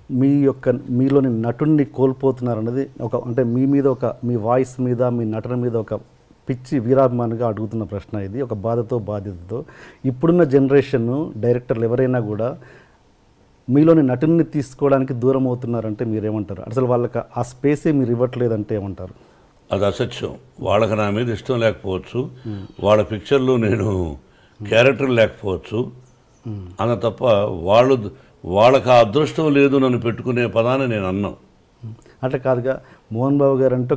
మీ యొక్క మీలోని నటుడిని కోల్పోతున్నారన్నది అంటే మీ మీద మీ వాయిస్ మీద మీ నటన మీద ఒక పిచ్చి వీరాభిమానిగా అడుగుతున్న ప్రశ్న ఇది, ఒక బాధతో బాధ్యతతో. ఇప్పుడున్న జనరేషన్ డైరెక్టర్లు ఎవరైనా కూడా మీలోని నటుడిని తీసుకోవడానికి దూరం అవుతున్నారంటే మీరేమంటారు? అసలు వాళ్ళకి ఆ స్పేసే మీరు ఇవ్వట్లేదంటే ఏమంటారు? అది అసత్యం. వాళ్ళకి నా మీద ఇష్టం లేకపోవచ్చు, వాళ్ళ పిక్చర్లో నేను క్యారెక్టర్ లేకపోవచ్చు అన్న తప్ప వాళ్ళకి ఆ అదృష్టం లేదు నన్ను పెట్టుకునే పదాన్ని నేను అన్నాను. అట్లా కాదుగా మోహన్ బాబు గారు అంటే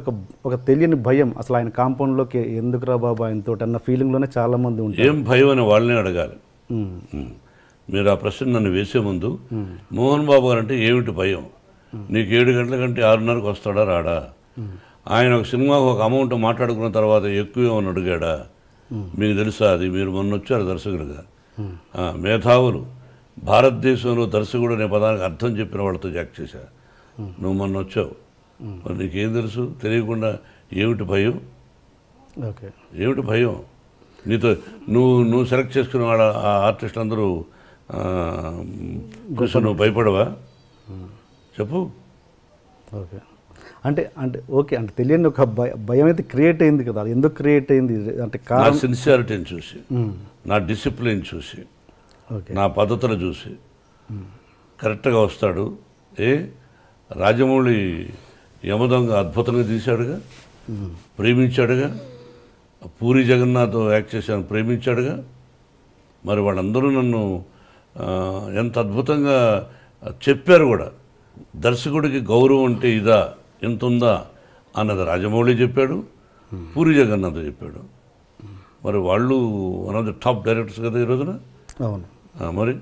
ఒక తెలియని భయం, అసలు ఆయన కాంపౌండ్లోకి ఎందుకురా బాబు ఆయనతో అన్న ఫీలింగ్లోనే చాలామంది ఉంటారు. ఏం భయం అని వాళ్ళనే అడగాలి. మీరు ఆ ప్రశ్న నన్ను వేసే ముందు మోహన్ బాబు గారు అంటే ఏమిటి భయం, నీకు 7 గంటల కంటే 6:30కు వస్తాడా రాడా, ఆయన ఒక సినిమాకు ఒక అమౌంట్ మాట్లాడుకున్న తర్వాత ఎక్కువ ఏమని అడిగాడా, మీకు తెలుసా? అది మీరు మొన్న వచ్చారు దర్శకులుగా, మేధావులు భారతదేశంలో దర్శకుడు అనే పదానికి అర్థం చెప్పిన వాళ్ళతో జాక్ చేశా. నువ్వు మొన్న వచ్చావు, మరి నీకేం తెలుసు? తెలియకుండా ఏమిటి భయం? ఓకే, ఏమిటి భయం? నీతో నువ్వు సెలెక్ట్ చేసుకున్న వాళ్ళ ఆర్టిస్టులు అందరూ కూర్చొని నువ్వు భయపడవా? చెప్పు. ఓకే, అంటే ఓకే, అంటే తెలియని ఒక భయం అయితే క్రియేట్ అయింది కదా, అది ఎందుకు క్రియేట్ అయింది? అంటే నా సిన్సియారిటీని చూసి, నా డిసిప్లిన్ చూసి, నా పద్ధతులు చూసి కరెక్ట్గా వస్తాడు. రాజమౌళి యమదొంగ అద్భుతంగా తీశాడుగా, ప్రేమించాడుగా. పూరి జగన్నాథ్ యాక్ట్ చేశాను, ప్రేమించాడుగా. మరి వాళ్ళందరూ నన్ను ఎంత అద్భుతంగా చెప్పారు కూడా. దర్శకుడికి గౌరవం అంటే ఇదా, ఎంత ఉందా అన్నది రాజమౌళి చెప్పాడు, పూరి జగన్నాథ్ చెప్పాడు. మరి వాళ్ళు one of the top directors కదా ఈ రోజున. అవును, మరి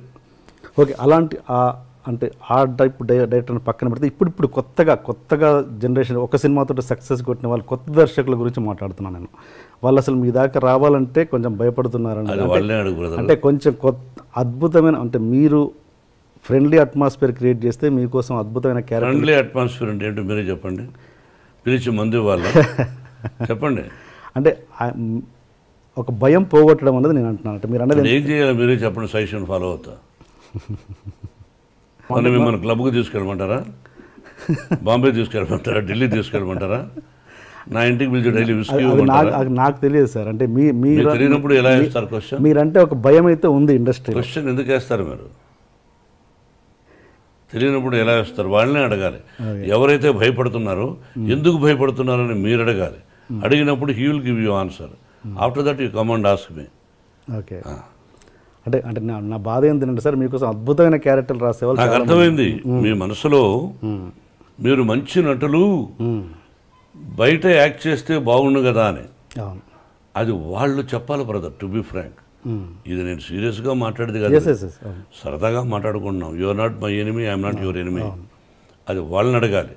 ఓకే. అలాంటి అంటే ఆ టైప్ డైరెక్టర్ని పక్కన పెడితే ఇప్పుడు కొత్తగా జనరేషన్ ఒక సినిమాతో సక్సెస్ కొట్టిన వాళ్ళు కొత్త దర్శకుల గురించి మాట్లాడుతున్నాను నేను. వాళ్ళు అసలు మీ దాకా రావాలంటే కొంచెం భయపడుతున్నారని, అంటే కొంచెం అద్భుతమైన, అంటే మీరు ఫ్రెండ్లీ అట్మాస్ఫియర్ క్రియేట్ చేస్తే మీకోసం అద్భుతమైన క్యారెక్టర్. ఫ్రెండ్లీ అట్మాస్ఫియర్ అంటే ఏంటో మీరే చెప్పండి, పిలిచి మందు వాళ్ళు చెప్పండి. అంటే ఒక భయం పోగొట్టడం అనేది నేను అంటున్నాను. అంటే మీరు అనేది ఏం చేయాలి మీరే చెప్పండి, సజెషన్ ఫాలో అవుతా. మనం మిమ్మల్ని క్లబ్కి తీసుకెళ్ళమంటారా, బాంబే తీసుకెళ్ళమంటారా, ఢిల్లీ తీసుకెళ్ళమంటారా, నా ఇంటికి పిలిచి డైలీ విస్కీ నాకు తెలియదు సార్. అంటే మీరు తెలియనప్పుడు ఎలా వేస్తారు క్వశ్చన్? మీరంటే ఒక భయం అయితే ఉంది ఇండస్ట్రీ. క్వశ్చన్ ఎందుకు వేస్తారు మీరు? తెలియనప్పుడు ఎలా వేస్తారు? వాళ్ళనే అడగాలి. ఎవరైతే భయపడుతున్నారో ఎందుకు భయపడుతున్నారని మీరు అడగాలి. అడిగినప్పుడు he will give you answer. After that you come and ask me. Okay, అంటే నా బాధ ఏంటంటే సార్, మీకోసం అద్భుతమైన క్యారెక్టర్లు రాసేవాళ్ళు. నాకు అర్థమైంది మీ మనసులో. మీరు మంచి నటులు, బయట యాక్ట్ చేస్తే బాగుండు కదా అని. అది వాళ్ళు చెప్పాలి బ్రదర్, టు బి ఫ్రాంక్. ఇది నేను సీరియస్గా మాట్లాడేది కదా, సరదాగా మాట్లాడుకుంటున్నాం. You are not my enemy, I'm not your enemy. అది వాళ్ళని అడగాలి.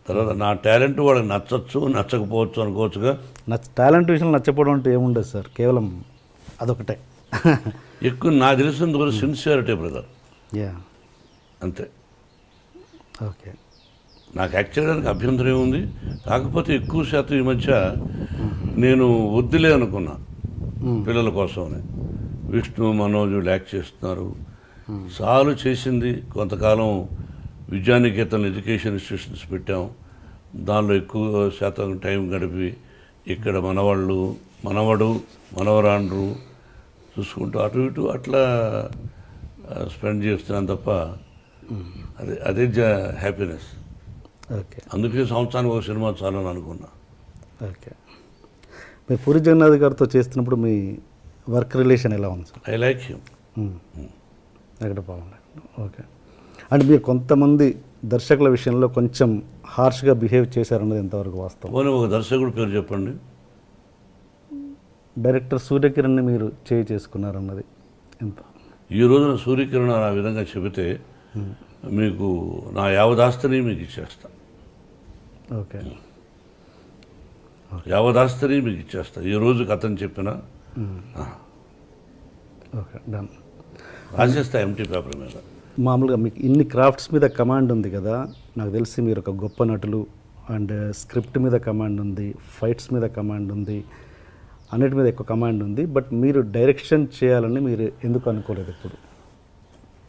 తర్వాత నా టాలెంట్ వాళ్ళకి నచ్చచ్చు, నచ్చకపోవచ్చు అనుకోవచ్చుగా. టాలెంట్ విషయంలో నచ్చకపోవడం అంటే ఏముండదు సార్, కేవలం అదొకటే. ఎక్కువ నాకు తెలిసినంత కూడా సిన్సియారిటీ బ్రదర్, అంతే. ఓకే, నాకు యాక్ట్ చేయడానికి అభ్యంతరం ఏముంది? కాకపోతే ఎక్కువ శాతం ఈ మధ్య నేను వద్దులే అనుకున్నా పిల్లల కోసమని. విష్ణు, మనోజ్ యాక్ట్ చేస్తున్నారు, చాలు చేసింది. కొంతకాలం విద్యానికేతన్ ఎడ్యుకేషన్ ఇన్స్టిట్యూషన్స్ పెట్టాం, దానిలో ఎక్కువ శాతం టైం గడిపి ఇక్కడ మనవడు మనవరాండ్రు చూసుకుంటూ అటు ఇటు అట్లా స్పెండ్ చేస్తున్నాను తప్ప అదే హ్యాపీనెస్. ఓకే, అందుకే సంవత్సరానికి ఒక సినిమా చాలని అనుకున్నా. ఓకే, మీరు పూరి జగన్నాథ్ గారితో చేస్తున్నప్పుడు మీ వర్క్ రిలేషన్ ఎలా ఉంది సార్? I like him. ఎక్కడ బాగుంది. ఓకే, అంటే మీరు కొంతమంది దర్శకుల విషయంలో కొంచెం హార్ష్గా బిహేవ్ చేశారన్నది ఎంతవరకు వాస్తవం? పోనీ ఒక దర్శకుడు పేరు చెప్పండి. డైరెక్టర్ సూర్యకిరణ్ని మీరు చేసుకున్నారన్నది ఎంత? ఈ రోజున సూర్యకిరణ్ ఆ విధంగా చెబితే మీకు నా యావదాస్తిని మీకు ఇచ్చేస్తా. ఓకే, యావదాస్తిని మీకు ఇచ్చేస్తా ఈ రోజుకి అతను చెప్పిన. Okay, done. రాసేస్తా ఎంటీ పేపర్ మీద. మామూలుగా మీకు ఇన్ని క్రాఫ్ట్స్ మీద కమాండ్ ఉంది కదా, నాకు తెలిసి మీరు ఒక గొప్ప నటులు. అండ్ స్క్రిప్ట్ మీద కమాండ్ ఉంది, ఫైట్స్ మీద కమాండ్ ఉంది, అన్నిటి మీద ఎక్కువ కమాండ్ ఉంది. బట్ మీరు డైరెక్షన్ చేయాలని మీరు ఎందుకు అనుకోలేదు ఇప్పుడు?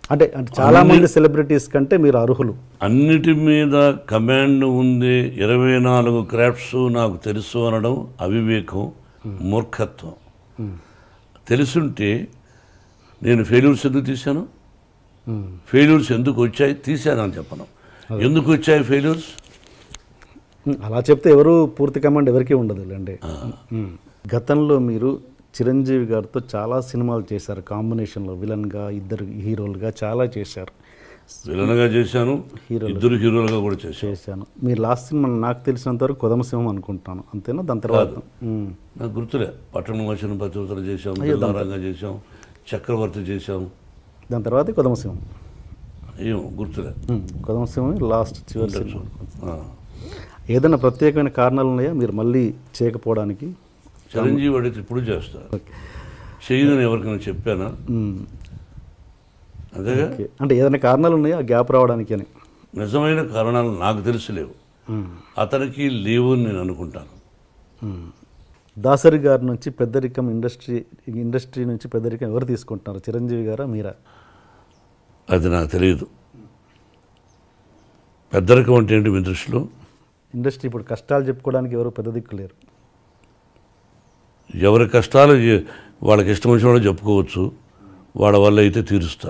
అంటే అంటే చాలామంది సెలబ్రిటీస్ కంటే మీరు అర్హులు. అన్నిటి మీద కమాండ్ ఉంది, 24 క్రాఫ్ట్స్ నాకు తెలుసు అనడం అవివేకం, మూర్ఖత్వం. తెలుసుంటే నేను ఫెయిల్యూర్స్ ఎందుకు తీశాను, ఫెయిల్యూర్స్ ఎందుకు వచ్చాయి తీశాను అని చెప్పను. ఎందుకు వచ్చాయి ఫెయిల్యూర్స్? అలా చెప్తే ఎవరు పూర్తి కమాండ్ ఎవరికీ ఉండదు అండి. గతంలో మీరు చిరంజీవి గారితో చాలా సినిమాలు చేశారు, కాంబినేషన్లో విలన్గా, ఇద్దరు హీరోలుగా చాలా చేశారు. విలన్గా చేశాను, ఇద్దరు హీరోలుగా కూడా చేశాను. మీరు లాస్ట్ సినిమా నాకు తెలిసినంత వరకు కొదమసింహం అనుకుంటాను, అంతేనా? దాని తర్వాత నాకు గుర్తులే. పట్టణం వచ్చిన పతివతలు చేసాం, దిల్లారంగా చేసాం, చక్రవర్తి చేసాం, దాని తర్వాత కొదమసింహం. ఏమో గుర్తులే. కొదమసింహం లాస్ట్ చివరి సినిమా. ఏదైనా ప్రత్యేకమైన కారణాలు ఉన్నాయా మీరు మళ్ళీ చేయకపోవడానికి? చిరంజీవి అడిగితే ఇప్పుడు చేస్తారు, చేయదని ఎవరికైనా చెప్పానా? అదేగా. అంటే ఏదైనా కారణాలు ఉన్నాయా గ్యాప్ రావడానికి అని? నిజమైన కారణాలు నాకు తెలిసిలేవు, అతనికి లేవు అని నేను అనుకుంటాను. దాసరి గారి నుంచి పెద్దరికం, ఇండస్ట్రీ నుంచి పెద్దరికం ఎవరు తీసుకుంటున్నారు, చిరంజీవి గారా మీరా? అది నాకు తెలియదు. పెద్దరికం అంటే ఏంటి మీ దృష్టిలో? ఇండస్ట్రీ ఇప్పుడు కష్టాలు చెప్పుకోవడానికి ఎవరు పెద్ద దిక్కు లేరు. ఎవరి కష్టాలు వాళ్ళకి ఇష్టం వచ్చిన వాళ్ళు చెప్పుకోవచ్చు, వాళ్ళ వల్ల అయితే తీరుస్తారు.